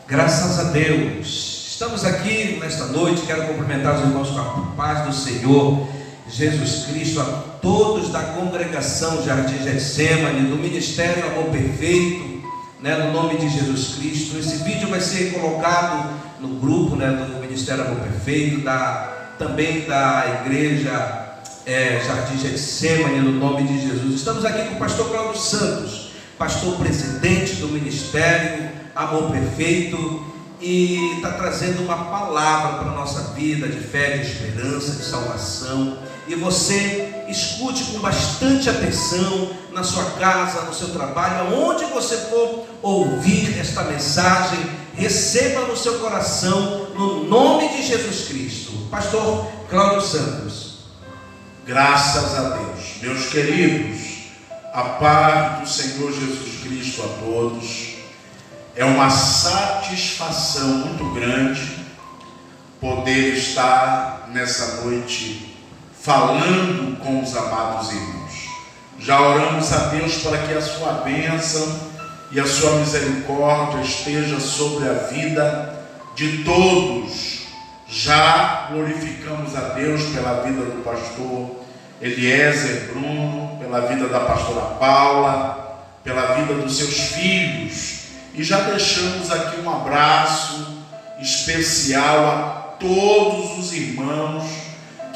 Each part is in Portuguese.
Graças a Deus, estamos aqui nesta noite. Quero cumprimentar os irmãos com a paz do Senhor Jesus Cristo, a todos da congregação Jardim Getsemane, do Ministério Amor Perfeito, no nome de Jesus Cristo. Esse vídeo vai ser colocado no grupo do Ministério Amor Perfeito, também da igreja Jardim Getsemane, no nome de Jesus. Estamos aqui com o pastor Cláudio Santos, pastor presidente do Ministério Amor Perfeito, e está trazendo uma palavra para a nossa vida de fé, de esperança, de salvação. E você escute com bastante atenção na sua casa, no seu trabalho, aonde você for ouvir esta mensagem, receba no seu coração, no nome de Jesus Cristo. Pastor Cláudio Santos. Graças a Deus. Meus queridos, a paz do Senhor Jesus Cristo a todos. É uma satisfação muito grande poder estar nessa noite falando com os amados irmãos. Já oramos a Deus para que a sua bênção e a sua misericórdia esteja sobre a vida de todos. Já glorificamos a Deus pela vida do pastor Eliezer Bruno, pela vida da pastora Paula, pela vida dos seus filhos. E já deixamos aqui um abraço especial a todos os irmãos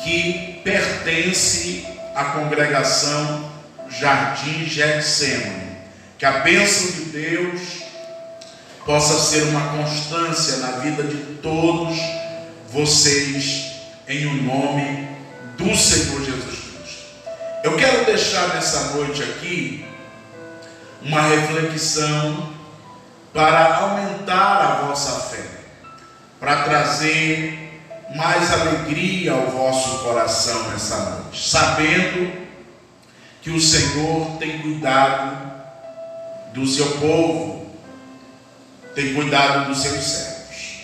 que pertencem à congregação Jardim Getsemane. Que a bênção de Deus possa ser uma constância na vida de todos vocês, em o nome do Senhor Jesus Cristo. Eu quero deixar nessa noite aqui uma reflexão para aumentar a vossa fé, para trazer mais alegria ao vosso coração nessa noite, sabendo que o Senhor tem cuidado do seu povo, tem cuidado dos seus servos.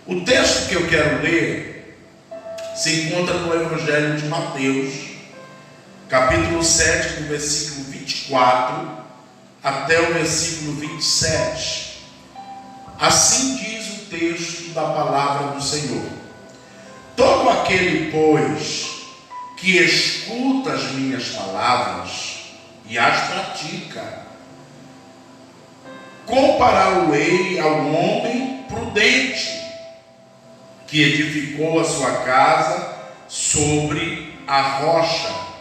O texto que eu quero ler se encontra no Evangelho de Mateus, capítulo 7, do versículo 24 até o versículo 27. Assim diz o texto da palavra do Senhor: todo aquele, pois, que escuta as minhas palavras e as pratica, compará-lo-ei ao homem prudente que edificou a sua casa sobre a rocha.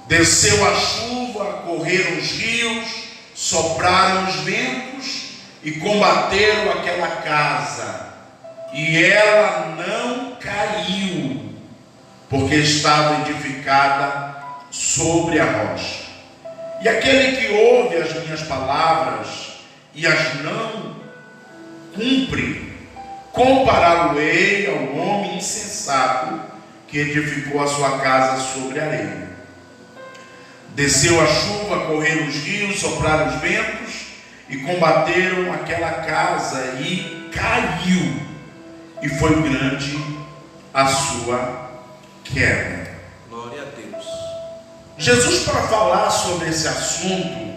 Desceu a chuva, correram os rios, sopraram os ventos e combateram aquela casa, e ela não caiu, porque estava edificada sobre a rocha. E aquele que ouve as minhas palavras e as não cumpre, compará-lo-ei ao homem insensato que edificou a sua casa sobre a areia. Desceu a chuva, correram os rios, sopraram os ventos e combateram aquela casa, e caiu, e foi grande a sua queda. Glória a Deus. Jesus, para falar sobre esse assunto,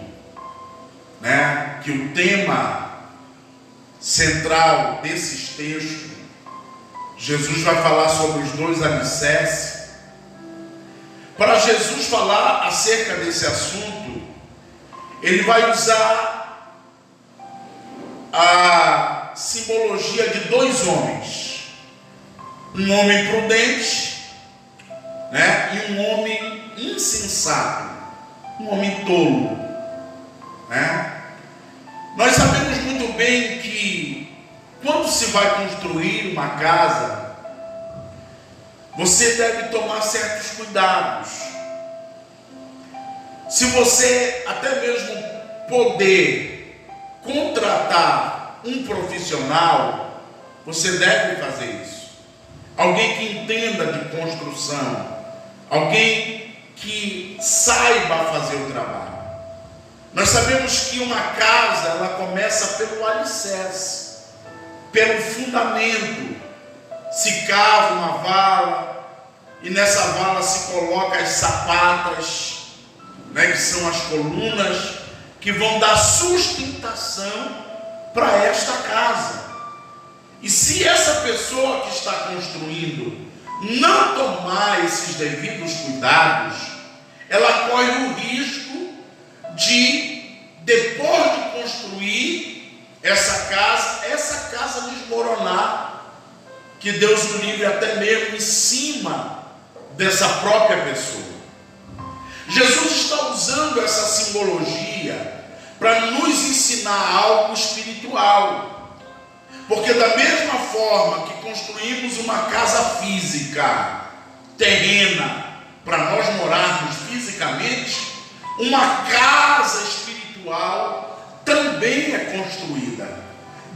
que o tema central desses textos, Jesus vai falar sobre os dois alicerces. Para Jesus falar acerca desse assunto, ele vai usar a simbologia de dois homens, um homem prudente, e um homem insensato, um homem tolo, Nós sabemos muito bem que quando se vai construir uma casa, você deve tomar certos cuidados. Se você até mesmo poder contratar um profissional, você deve fazer isso. Alguém que entenda de construção, alguém que saiba fazer o trabalho. Nós sabemos que uma casa, ela começa pelo alicerce, pelo fundamento. Se cava uma vala, e nessa vala se coloca as sapatas, que são as colunas que vão dar sustentação para esta casa. E se essa pessoa que está construindo não tomar esses devidos cuidados, ela corre o risco de, depois de construir essa casa desmoronar, que Deus o livre até mesmo em cima dessa própria pessoa. Jesus está usando essa simbologia para nos ensinar algo espiritual. Porque da mesma forma que construímos uma casa física, terrena, para nós morarmos fisicamente, uma casa espiritual também é construída.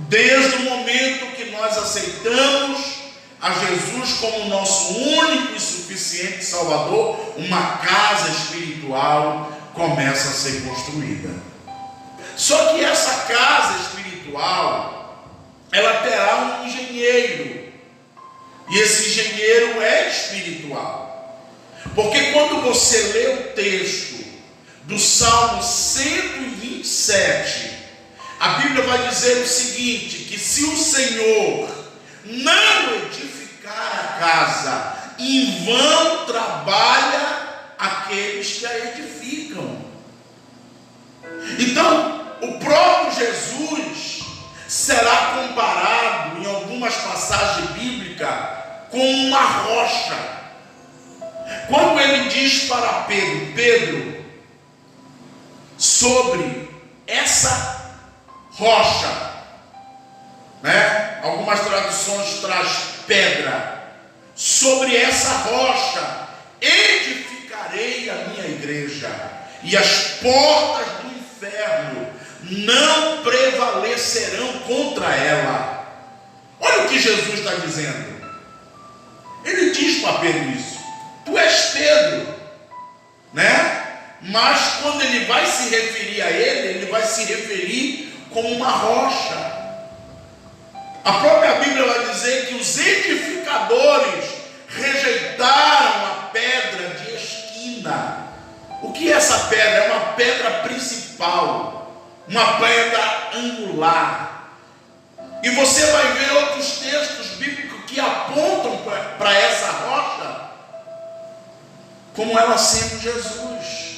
Desde o momento que nós aceitamos a Jesus como nosso único e suficiente Salvador, uma casa espiritual começa a ser construída. Só que essa casa espiritual, ela terá um engenheiro, e esse engenheiro é espiritual. Porque quando você lê o texto do Salmo 127, a Bíblia vai dizer o seguinte, que se o Senhor não edificar a casa, em vão trabalha aqueles que a edificam. Então, o próprio Jesus será comparado em algumas passagens bíblicas com uma rocha. Quando ele diz para Pedro, sobre essa rocha, né? Algumas traduções traz pedra. Sobre essa rocha edificarei a minha igreja, e as portas do inferno não prevalecerão contra ela. Olha o que Jesus está dizendo. Ele diz para Pedro isso. Tu és Pedro, né? Mas quando ele vai se referir a ele vai se referir como uma rocha. A própria Bíblia vai dizer que os edificadores rejeitaram a pedra de esquina. O que é essa pedra? É uma pedra principal, uma pedra angular. E você vai ver outros textos bíblicos que apontam para essa rocha como ela sendo Jesus.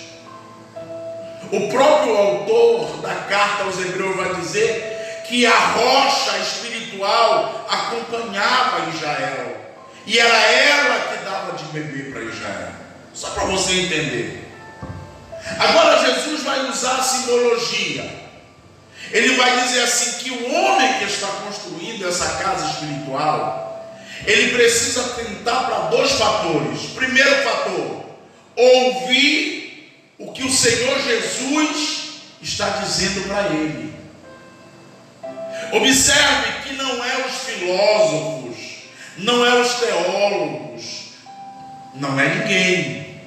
O próprio autor da carta aos Hebreus vai dizer que a rocha espiritual acompanhava Israel, e era ela que dava de beber para Israel. Só para você entender. Agora Jesus vai usar a simbologia. Ele vai dizer assim, que o homem que está construindo essa casa espiritual, ele precisa atentar para dois fatores. Primeiro fator, ouvir o que o Senhor Jesus está dizendo para ele. Observe que não é os filósofos, não é os teólogos, não é ninguém.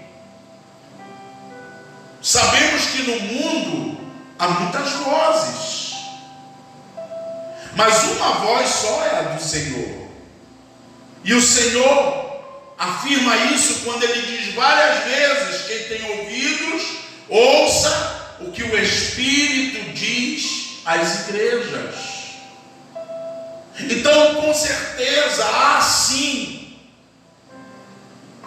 Sabemos que no mundo há muitas vozes, mas uma voz só é a do Senhor. E o Senhor afirma isso quando ele diz várias vezes: quem tem ouvidos, ouça o que o Espírito diz às igrejas. Então, com certeza, há sim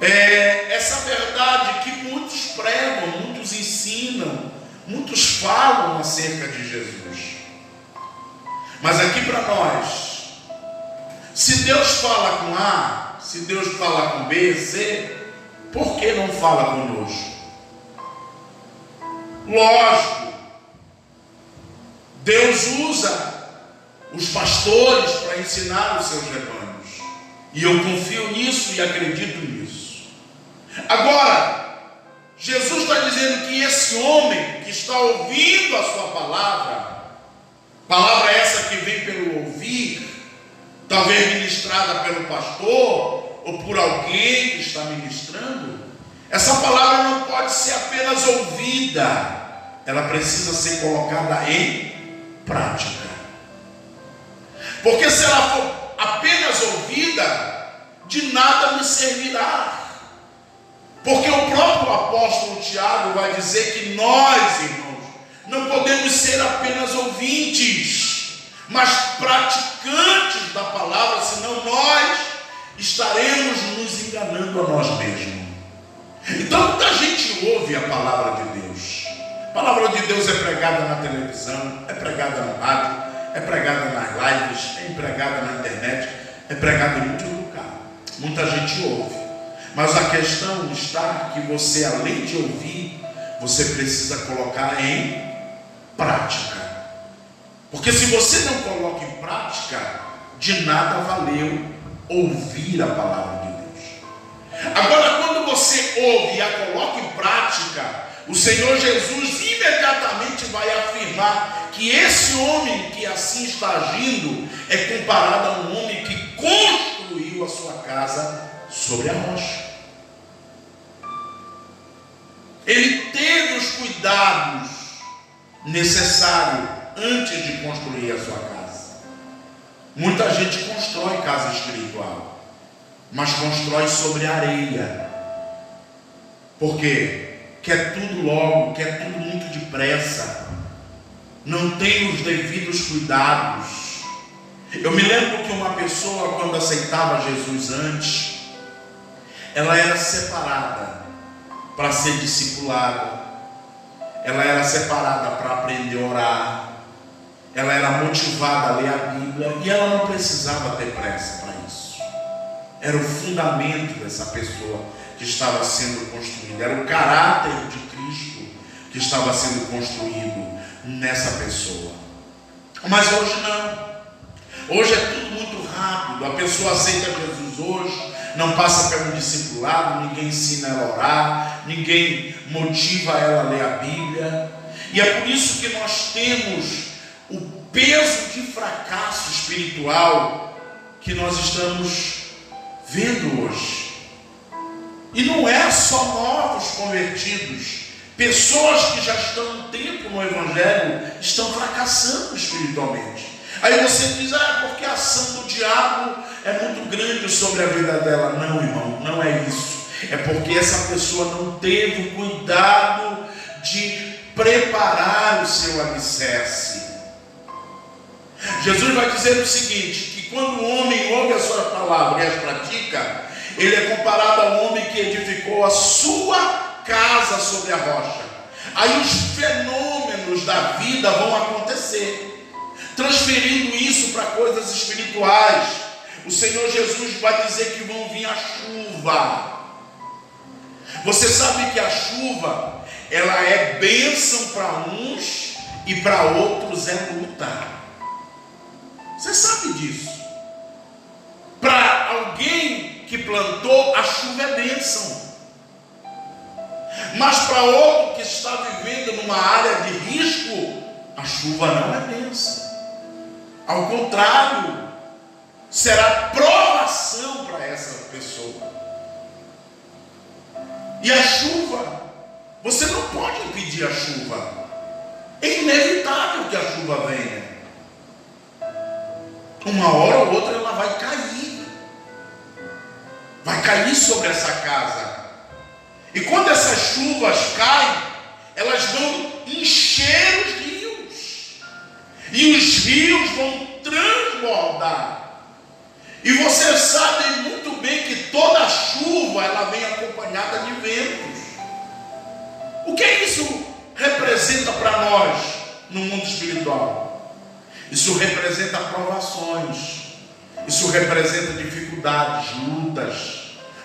essa verdade que muitos pregam, muitos ensinam, muitos falam acerca de Jesus. Mas aqui para nós, se Deus fala com A, se Deus fala com B, C, por que não fala conosco? Lógico, Deus usa os pastores para ensinar os seus rebanhos, e eu confio nisso e acredito nisso. Agora, Jesus está dizendo que esse homem que está ouvindo a sua palavra essa que vem pelo ouvir, talvez ministrada pelo pastor ou por alguém que está ministrando, essa palavra não pode ser apenas ouvida, ela precisa ser colocada em prática. Porque se ela for apenas ouvida, de nada me servirá. Porque o próprio apóstolo Tiago vai dizer que nós, irmãos, não podemos ser apenas ouvintes, mas praticantes da palavra, senão nós estaremos nos enganando a nós mesmos. Então muita gente ouve a palavra de Deus. A palavra de Deus é pregada na televisão, é pregada no rádio, é pregada nas lives, é pregada na internet, é pregada em todo lugar. Muita gente ouve, mas a questão está que você, além de ouvir, você precisa colocar em prática. Porque se você não coloca em prática, de nada valeu ouvir a palavra de Deus. Agora, quando você ouve e a coloca em prática, o Senhor Jesus imediatamente vai afirmar que esse homem que assim está agindo é comparado a um homem que construiu a sua casa sobre a rocha. Ele teve os cuidados necessários antes de construir a sua casa. Muita gente constrói casa espiritual, mas constrói sobre areia. Por quê? Quer tudo logo, quer tudo muito depressa, não tem os devidos cuidados. Eu me lembro que uma pessoa, quando aceitava Jesus antes, ela era separada para ser discipulada, ela era separada para aprender a orar, ela era motivada a ler a Bíblia, e ela não precisava ter pressa para isso. Era o fundamento dessa pessoa que estava sendo construído, era o caráter de Cristo que estava sendo construído nessa pessoa. Mas hoje não. Hoje é tudo muito rápido. A pessoa aceita Jesus hoje, não passa pelo discipulado, ninguém ensina ela a orar, ninguém motiva ela a ler a Bíblia. E é por isso que nós temos o peso de fracasso espiritual que nós estamos vendo hoje. E não é só novos convertidos, pessoas que já estão um tempo no Evangelho estão fracassando espiritualmente. Aí você diz, porque a ação do diabo é muito grande sobre a vida dela. Não, irmão, não é isso. É porque essa pessoa não teve o cuidado de preparar o seu alicerce. Jesus vai dizer o seguinte, que quando o homem ouve a sua palavra e as pratica, ele é comparado ao homem que edificou a sua casa sobre a rocha. Aí os fenômenos da vida vão acontecer, transferindo isso para coisas espirituais. O Senhor Jesus vai dizer que vão vir a chuva. Você sabe que a chuva, ela é bênção para uns e para outros é luta. Você sabe disso. Para alguém que plantou, a chuva é bênção. Mas para outro que está vivendo numa área de risco, a chuva não é bênção. Ao contrário, será provação para essa pessoa. E a chuva, você não pode impedir a chuva. É inevitável que a chuva venha. Uma hora ou outra ela vai cair. Vai cair sobre essa casa. E quando essas chuvas caem, elas vão encher os rios. E os rios vão transbordar. E você sabe muito bem que toda chuva ela vem acompanhada de ventos. O que isso representa para nós no mundo espiritual? Isso representa provações. Isso representa dificuldades, lutas,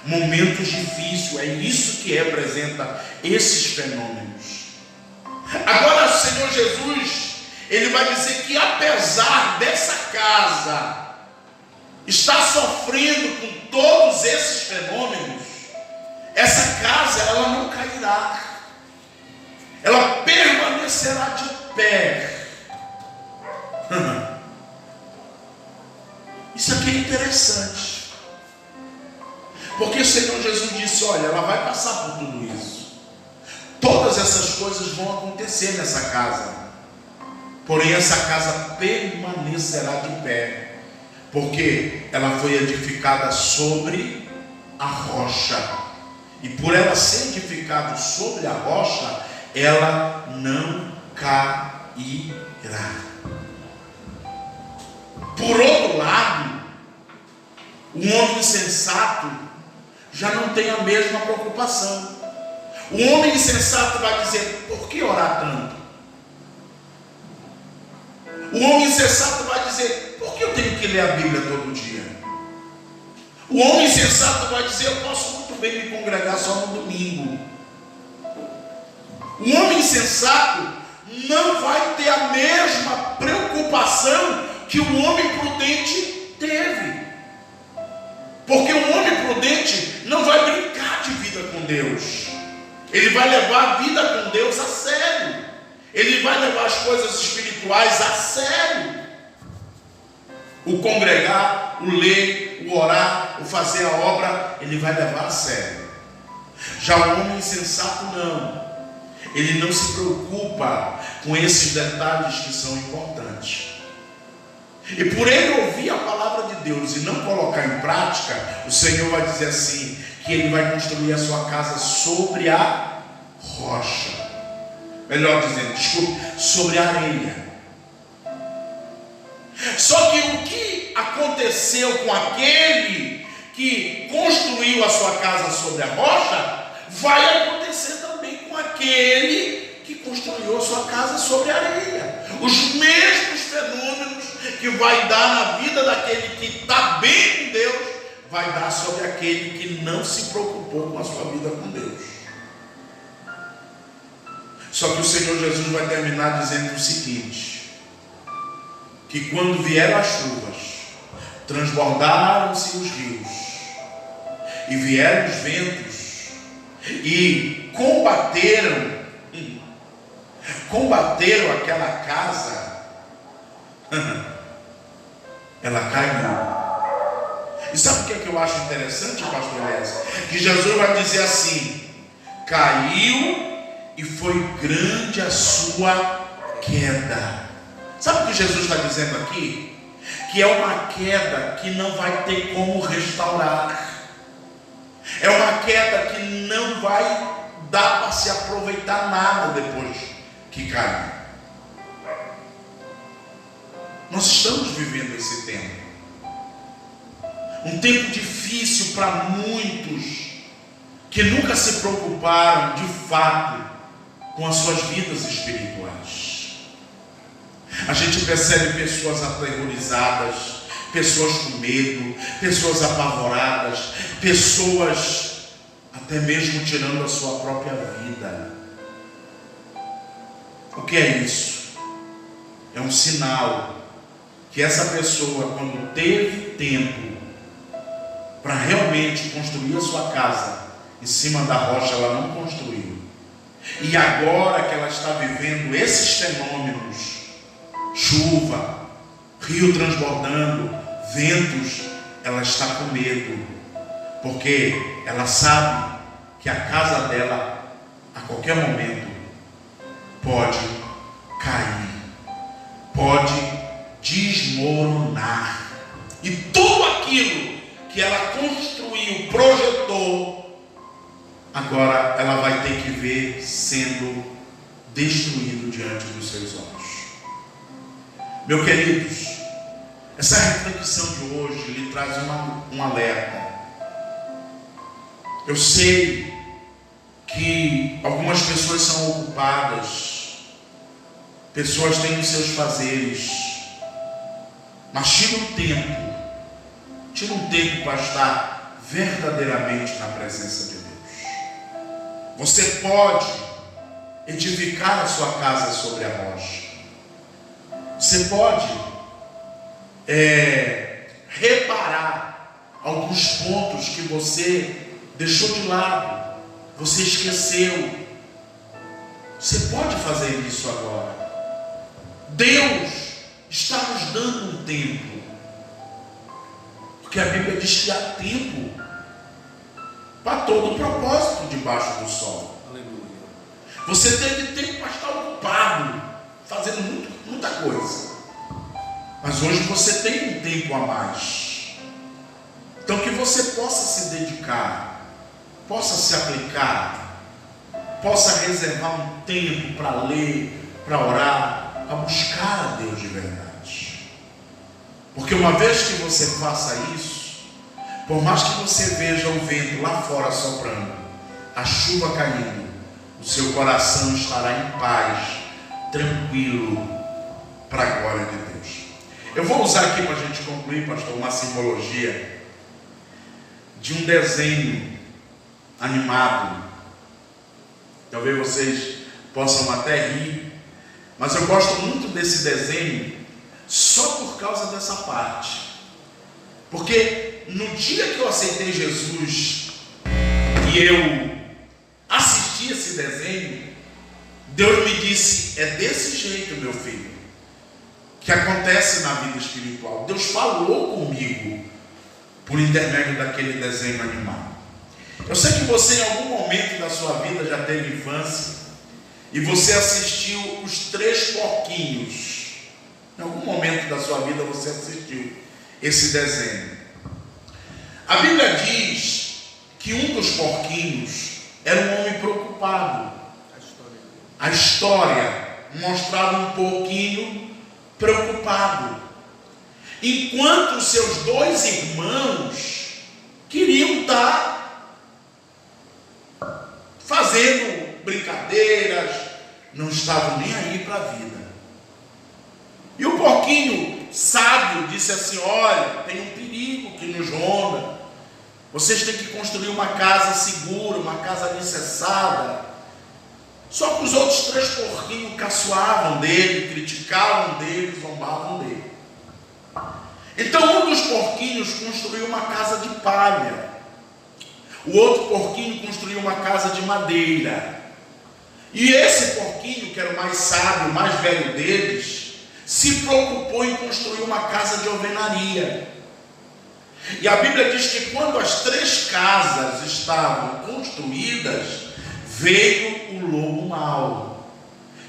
momentos difíceis. É isso que representa esses fenômenos. Agora o Senhor Jesus, ele vai dizer que apesar dessa casa estar sofrendo com todos esses fenômenos, essa casa ela não cairá. Ela permanecerá de pé. Isso aqui é interessante. Porque o Senhor Jesus disse, olha, ela vai passar por tudo isso. Todas essas coisas vão acontecer nessa casa. Porém essa casa permanecerá de pé. Porque ela foi edificada sobre a rocha. E por ela ser edificada sobre a rocha, ela não cairá. Por outro lado, o homem insensato já não tem a mesma preocupação. O homem insensato vai dizer: por que orar tanto? O homem insensato vai dizer: por que eu tenho que ler a Bíblia todo dia? O homem insensato vai dizer: eu posso muito bem me congregar só no domingo. O homem insensato não vai ter a mesma preocupação que o homem prudente teve. Porque o homem prudente não vai brincar de vida com Deus. Ele vai levar a vida com Deus a sério. Ele vai levar as coisas espirituais a sério. O congregar, o ler, o orar, o fazer a obra, ele vai levar a sério. Já o homem insensato não. Ele não se preocupa com esses detalhes que são importantes. E por ele ouvir a palavra de Deus e não colocar em prática, o Senhor vai dizer assim, que ele vai construir a sua casa sobre a rocha. Melhor dizendo, desculpe, sobre a areia. Só que o que aconteceu com aquele que construiu a sua casa sobre a rocha, vai acontecer também com aquele que construiu a sua casa sobre a areia. Os mesmos fenômenos que vai dar na vida daquele que está bem com Deus, vai dar sobre aquele que não se preocupou com a sua vida com Deus. Só que o Senhor Jesus vai terminar dizendo o seguinte, que quando vieram as chuvas, transbordaram-se os rios, e vieram os ventos, e combateram aquela casa, ela caiu. E sabe o que é que eu acho interessante, pastor Elias? Que Jesus vai dizer assim: caiu e foi grande a sua queda. Sabe o que Jesus está dizendo aqui? Que é uma queda que não vai ter como restaurar. É uma queda que não vai dar para se aproveitar nada depois que cair. Nós estamos vivendo esse tempo. Um tempo difícil para muitos que nunca se preocuparam de fato com as suas vidas espirituais. A gente percebe pessoas aterrorizadas, pessoas com medo, pessoas apavoradas, pessoas até mesmo tirando a sua própria vida. O que é isso? É um sinal que essa pessoa, quando teve tempo para realmente construir a sua casa em cima da rocha, ela não construiu. E agora que ela está vivendo esses fenômenos, chuva, rio transbordando, ventos, ela está com medo, porque ela sabe que a casa dela a qualquer momento pode cair, pode desmoronar, e tudo aquilo que ela construiu, projetou, agora ela vai ter que ver sendo destruído diante dos seus olhos. Meus queridos, essa reflexão de hoje lhe traz um alerta. Eu sei que algumas pessoas são ocupadas, pessoas têm os seus fazeres, mas tira um tempo para estar verdadeiramente na presença de Deus. Você pode edificar a sua casa sobre a rocha. Você pode reparar alguns pontos que você deixou de lado, você esqueceu. Você pode fazer isso agora. Deus está nos dando um tempo, porque a Bíblia diz que há tempo para todo o propósito debaixo do sol. Aleluia. Você teve tempo para estar ocupado, fazendo muita coisa, mas hoje você tem um tempo a mais. Então que você possa se dedicar, possa se aplicar, possa reservar um tempo para ler, para orar, para buscar a Deus de verdade. Porque uma vez que você faça isso, por mais que você veja o vento lá fora soprando, a chuva caindo, o seu coração estará em paz, tranquilo, para a glória de Deus. Eu vou usar aqui para a gente concluir, pastor, uma simbologia de um desenho animado. Talvez vocês possam até rir, mas eu gosto muito desse desenho só por causa dessa parte. Porque no dia que eu aceitei Jesus e eu assisti esse desenho, Deus me disse: é desse jeito, meu filho, que acontece na vida espiritual. Deus falou comigo por intermédio daquele desenho animado. Eu sei que você em algum momento da sua vida já teve infância e você assistiu os 3 porquinhos. Em algum momento da sua vida você assistiu esse desenho. A Bíblia diz que um dos porquinhos era um homem preocupado. A história mostrava um porquinho preocupado, enquanto os seus 2 irmãos queriam estar fazendo brincadeiras, não estavam nem aí para a vida. E o porquinho sábio disse assim: olha, tem um perigo que nos ronda, vocês têm que construir uma casa segura, uma casa alicerçada. Só que os outros 3 porquinhos caçoavam dele, criticavam dele, zombavam dele. Então um dos porquinhos construiu uma casa de palha, o outro porquinho construiu uma casa de madeira. E esse porquinho, que era o mais sábio, o mais velho deles, se preocupou em construir uma casa de alvenaria. E a Bíblia diz que quando as 3 casas estavam construídas, veio o lobo mau,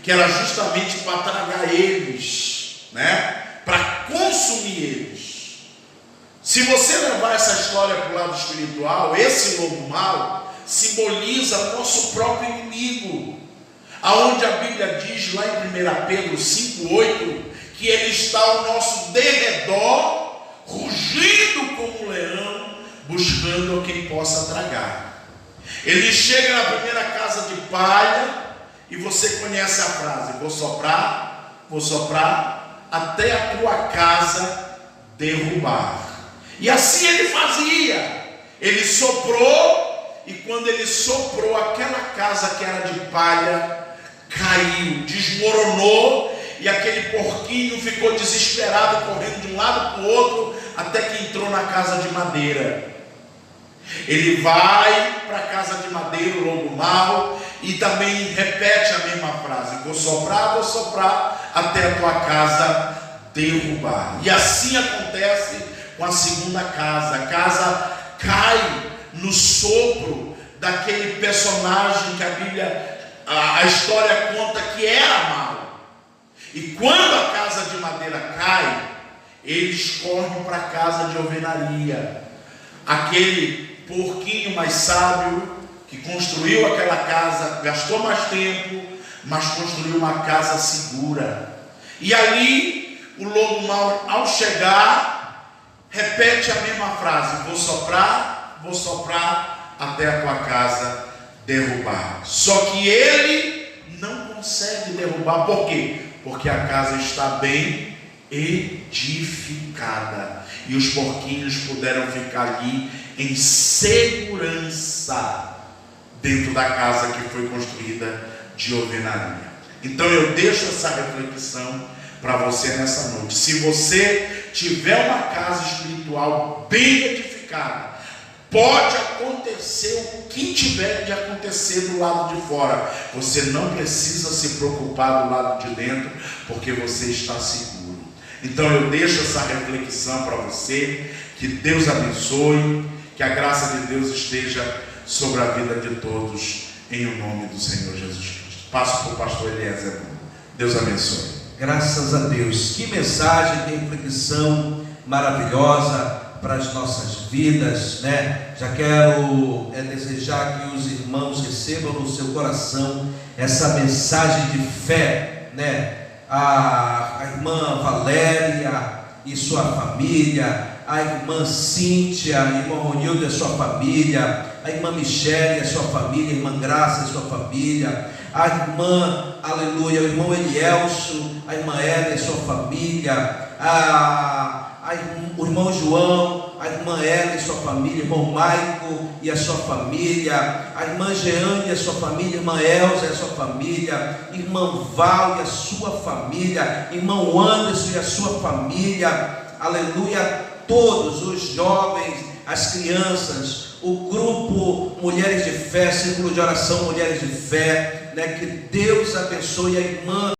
que era justamente para tragar eles, para consumir eles. Se você levar essa história para o lado espiritual, esse lobo mau simboliza o nosso próprio inimigo, aonde a Bíblia diz lá em 1 Pedro 5,8, que ele está ao nosso derredor, rugindo como um leão, buscando a quem possa tragar. Ele chega na primeira casa de palha, e você conhece a frase: vou soprar, até a tua casa derrubar. E assim ele fazia. Ele soprou, e quando ele soprou, aquela casa que era de palha caiu, desmoronou, e aquele porquinho ficou desesperado, correndo de um lado para o outro, até que entrou na casa de madeira. Ele vai para a casa de madeira, o lobo mau, e também repete a mesma frase: vou soprar, até a tua casa derrubar. E assim acontece com a segunda casa. A casa cai no sopro daquele personagem que a Bíblia, a história conta que era mau. E quando a casa de madeira cai, eles correm para a casa de alvenaria. Aquele porquinho mais sábio, que construiu aquela casa, gastou mais tempo, mas construiu uma casa segura. E ali, o lobo mau, ao chegar, repete a mesma frase: vou soprar, até a tua casa derrubar. Só que ele não consegue derrubar. Por quê? Porque a casa está bem edificada, e os porquinhos puderam ficar ali em segurança dentro da casa que foi construída de alvenaria. Então eu deixo essa reflexão para você nessa noite. Se você tiver uma casa espiritual bem edificada, pode acontecer o que tiver de acontecer do lado de fora, você não precisa se preocupar do lado de dentro, porque você está seguro. Então eu deixo essa reflexão para você. Que Deus abençoe, que a graça de Deus esteja sobre a vida de todos, em o nome do Senhor Jesus Cristo. Passo para o pastor Eliezer. Deus abençoe. Graças a Deus. Que mensagem de reflexão maravilhosa para as nossas vidas, Já quero desejar que os irmãos recebam no seu coração essa mensagem de fé, A irmã Valéria e sua família, a irmã Cíntia, a irmã Ronilda e a sua família, a irmã Michele e a sua família, a irmã Graça e a sua família, a irmã, aleluia, o irmão Elielso, a irmã Ela e a sua família, o irmão João, a irmã Ela e sua família, irmão Maico e a sua família, a irmã Jeane e a sua família, irmã Elza e a sua família, irmão Val e a sua família, irmão Anderson e a sua família, aleluia, todos os jovens, as crianças, o grupo Mulheres de Fé, Círculo de Oração Mulheres de Fé, né? Que Deus abençoe a irmã